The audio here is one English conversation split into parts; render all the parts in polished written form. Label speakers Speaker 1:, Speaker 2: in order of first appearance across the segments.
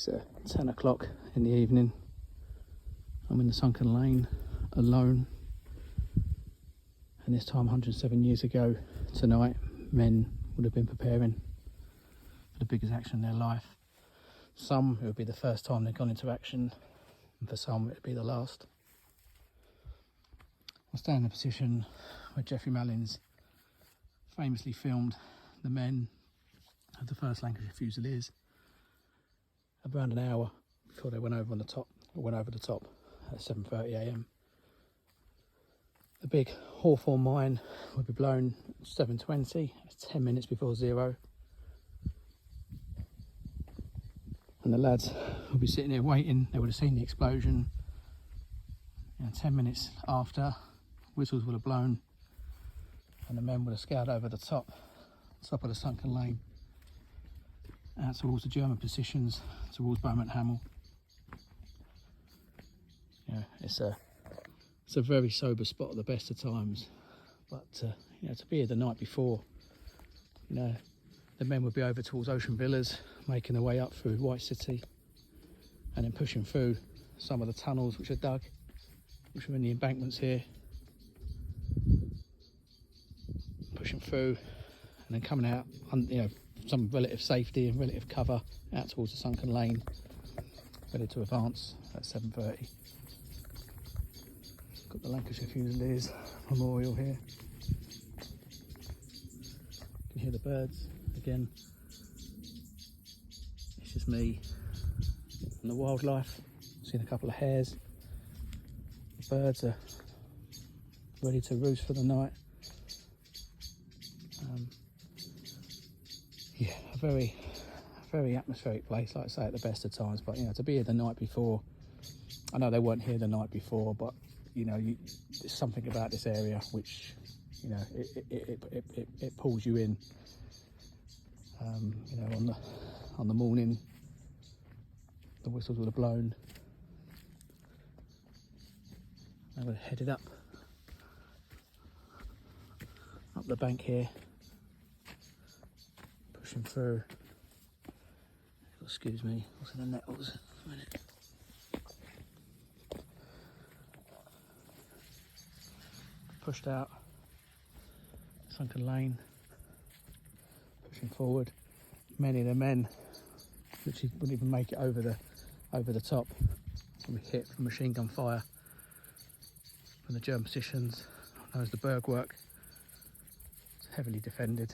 Speaker 1: It's 10 o'clock in the evening. I'm in the Sunken lane alone, and this time 107 years ago tonight, men would have been preparing for the biggest action in their life. Some, it would be the first time they've gone into action, and for some it would be the last. I stand in a position where Geoffrey Mallins famously filmed the men of the 1st Lancashire Fusiliers around an hour before they went over the top at 7:30 a.m. The big Hawthorn mine would be blown at 7:20, 10 minutes before 0. And the lads would be sitting there waiting. They would have seen the explosion. And 10 minutes after, whistles would have blown, and the men would have scoured over the top of the Sunken lane, out towards the German positions, towards Beaumont Hamel. You know, it's a very sober spot at the best of times, but you know, to be here the night before, you know, the men would be over towards Ocean Villas, making their way up through White City, and then pushing through some of the tunnels which are dug, which are in the embankments here, pushing through, and then coming out, you know, some relative safety and relative cover out towards the Sunken lane, ready to advance at 7:30. Got the Lancashire Fusiliers memorial here. You can hear the birds again. It's just me and the wildlife. Seen a couple of hares. The birds are ready to roost for the night. Yeah, a very atmospheric place, like I say, at the best of times. But you know, to be here the night before, I know they weren't here the night before, but you know, there's something about this area which, you know, it pulls you in. You know, on the morning, the whistles would have blown. I would have headed up the bank here, pushing through. Excuse me, what's in the nettles? A minute. Pushed out Sunken lane, pushing forward. Many of the men literally wouldn't even make it over the top. We hit from machine gun fire from the German positions. Known as the Bergwerk. It's heavily defended,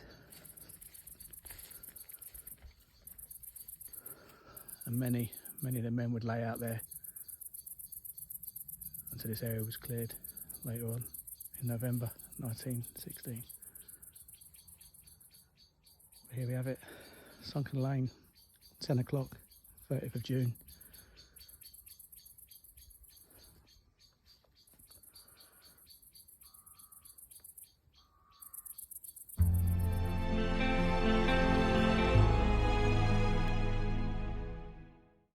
Speaker 1: and many of the men would lay out there until this area was cleared later on in November 1916. Here we have it, Sunken lane, 10 o'clock, 30th of June.